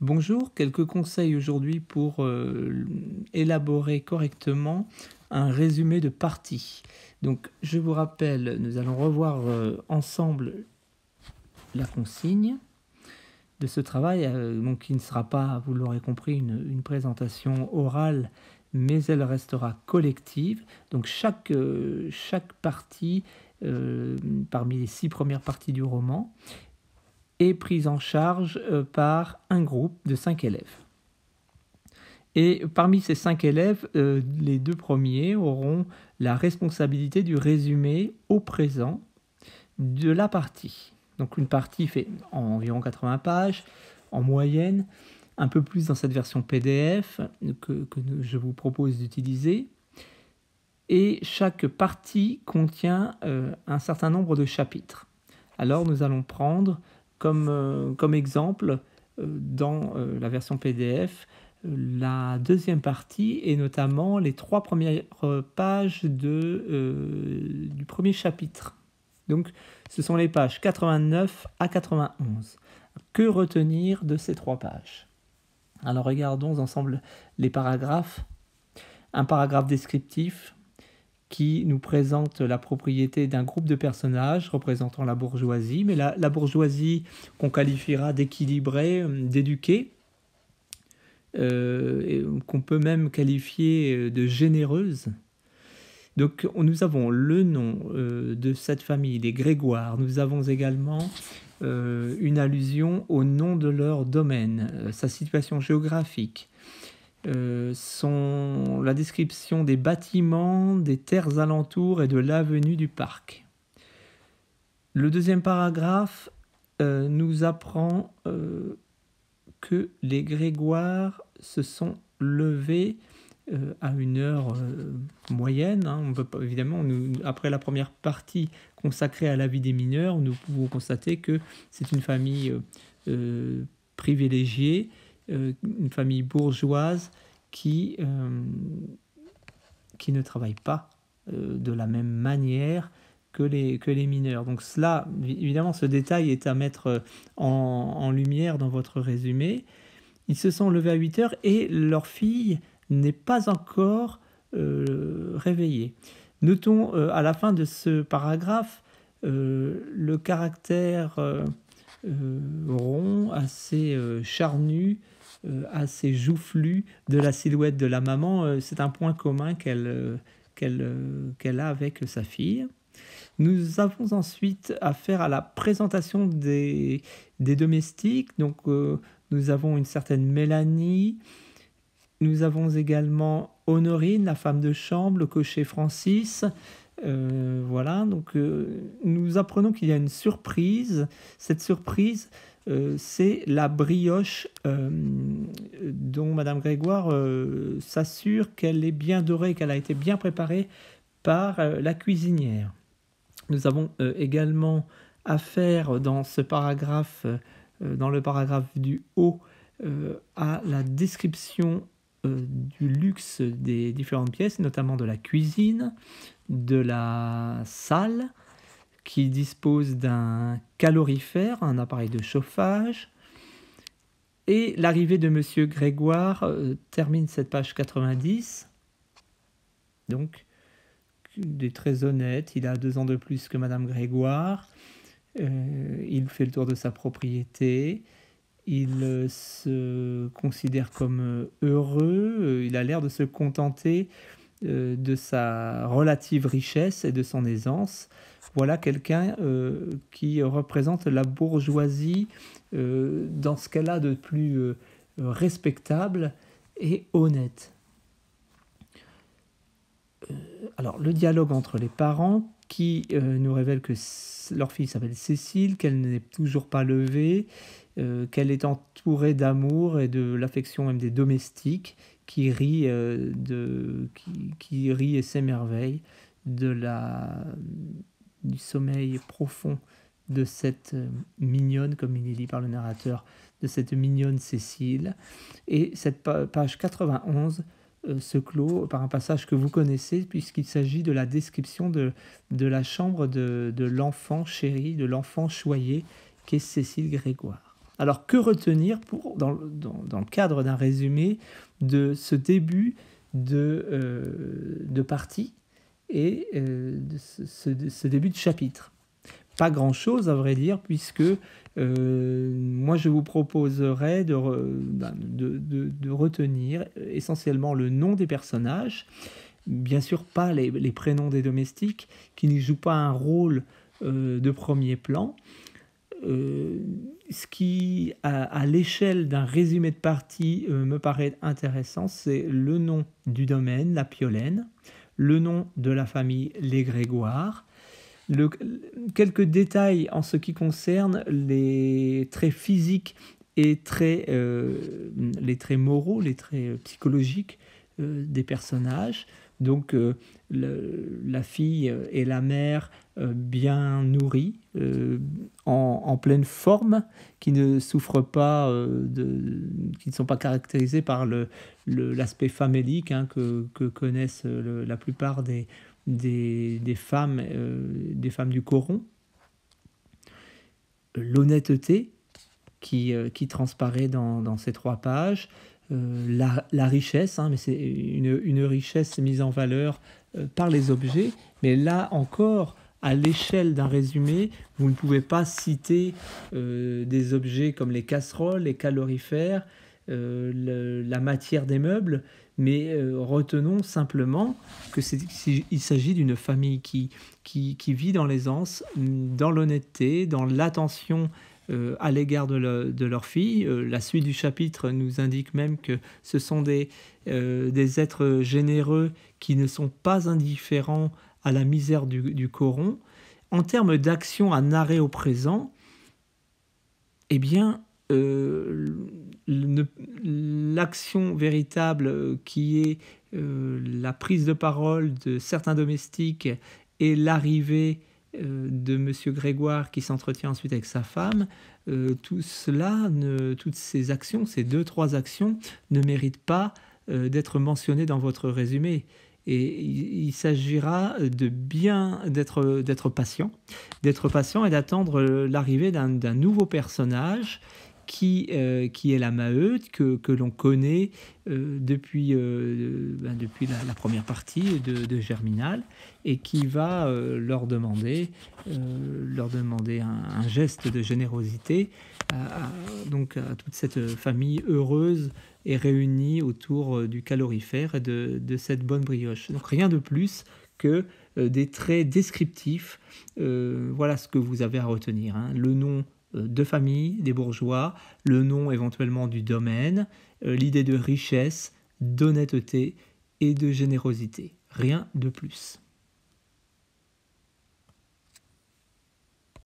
Bonjour, quelques conseils aujourd'hui pour élaborer correctement un résumé de partie. Donc, je vous rappelle, nous allons revoir ensemble la consigne de ce travail, donc qui ne sera pas, vous l'aurez compris, une présentation orale, mais elle restera collective. Donc, chaque partie, parmi les 6 premières parties du roman, est prise en charge par un groupe de 5 élèves. Et parmi ces 5 élèves, les 2 premiers auront la responsabilité du résumé au présent de la partie. Donc une partie fait environ 80 pages, en moyenne, un peu plus dans cette version PDF que je vous propose d'utiliser. Et chaque partie contient un certain nombre de chapitres. Alors nous allons prendre comme exemple dans la version PDF la deuxième partie et notamment les 3 premières pages du premier chapitre. Donc ce sont les pages 89 à 91. Que retenir de ces 3 pages? Alors regardons ensemble les paragraphes. Un paragraphe descriptif qui nous présente la propriété d'un groupe de personnages représentant la bourgeoisie, mais la bourgeoisie qu'on qualifiera d'équilibrée, d'éduquée, qu'on peut même qualifier de généreuse. Donc nous avons le nom de cette famille, les Grégoire. Nous avons également une allusion au nom de leur domaine, sa situation géographique, la description des bâtiments, des terres alentours et de l'avenue du parc. Le deuxième paragraphe nous apprend que les Grégoire se sont levés à une heure moyenne. On peut pas, évidemment, après la première partie consacrée à la vie des mineurs, nous pouvons constater que c'est une famille privilégiée, une famille bourgeoise qui ne travaille pas de la même manière que les mineurs. Donc cela, évidemment, ce détail est à mettre en lumière dans votre résumé. Ils se sont levés à 8 heures et leur fille n'est pas encore réveillée. Notons à la fin de ce paragraphe le caractère rond, assez charnu, assez joufflu de la silhouette de la maman. C'est un point commun qu'elle a avec sa fille. Nous avons ensuite affaire à la présentation des domestiques. Donc, nous avons une certaine Mélanie. Nous avons également Honorine, la femme de chambre, le cocher Francis. Voilà, donc nous apprenons qu'il y a une surprise. Cette surprise, c'est la brioche dont Madame Grégoire s'assure qu'elle est bien dorée, qu'elle a été bien préparée par la cuisinière. Nous avons également affaire dans ce paragraphe, dans le paragraphe du haut, à la description du luxe des différentes pièces, notamment de la cuisine, de la salle, qui dispose d'un calorifère, un appareil de chauffage. Et l'arrivée de Monsieur Grégoire termine cette page 90. Donc, il est très honnête, il a 2 ans de plus que Madame Grégoire. Il fait le tour de sa propriété. Il se considère comme heureux. Il a l'air de se contenter de sa relative richesse et de son aisance. Voilà quelqu'un qui représente la bourgeoisie dans ce qu'elle a de plus respectable et honnête. Alors, le dialogue entre les parents qui nous révèle que leur fille s'appelle Cécile, qu'elle n'est toujours pas levée, qu'elle est entourée d'amour et de l'affection même des domestiques, qui rient et s'émerveillent du sommeil profond de cette mignonne, comme il est dit par le narrateur, de cette mignonne Cécile. Et cette page 91 se clôt par un passage que vous connaissez, puisqu'il s'agit de la description de la chambre de l'enfant chéri, de l'enfant choyé, qu'est Cécile Grégoire. Alors que retenir dans le cadre d'un résumé de ce début de partie et de ce début de chapitre? Pas grand-chose à vrai dire, puisque moi je vous proposerais de retenir essentiellement le nom des personnages, bien sûr pas les prénoms des domestiques qui n'y jouent pas un rôle de premier plan. Ce qui, à l'échelle d'un résumé de partie, me paraît intéressant, c'est le nom du domaine, la Piolaine, le nom de la famille Les Grégoire, quelques détails en ce qui concerne les traits physiques et les traits moraux, les traits psychologiques des personnages. Donc la fille et la mère bien nourries, en pleine forme, qui ne souffrent pas, qui ne sont pas caractérisées par l'aspect famélique que connaissent la plupart des femmes du coron. L'honnêteté qui transparaît dans ces 3 pages, la richesse, mais c'est une richesse mise en valeur par les objets, mais là encore, à l'échelle d'un résumé, vous ne pouvez pas citer des objets comme les casseroles, les calorifères, la matière des meubles, mais retenons simplement qu'il s'agit d'une famille qui vit dans l'aisance, dans l'honnêteté, dans l'attention à l'égard de leur fille. La suite du chapitre nous indique même que ce sont des êtres généreux qui ne sont pas indifférents à la misère du coron. En termes d'action à narrer au présent, eh bien, l'action véritable qui est la prise de parole de certains domestiques et l'arrivée de M. Grégoire qui s'entretient ensuite avec sa femme, toutes ces actions, ces 2-3 actions, ne méritent pas d'être mentionnées dans votre résumé. Et il s'agira d'être patient et d'attendre l'arrivée d'un nouveau personnage qui est la Maheude, que l'on connaît depuis la première partie de Germinal, et qui va leur demander un geste de générosité donc à toute cette famille heureuse et réunie autour du calorifère et de cette bonne brioche. Donc rien de plus que des traits descriptifs. Voilà ce que vous avez à retenir, le nom de famille des bourgeois, le nom éventuellement du domaine, l'idée de richesse, d'honnêteté et de générosité. Rien de plus.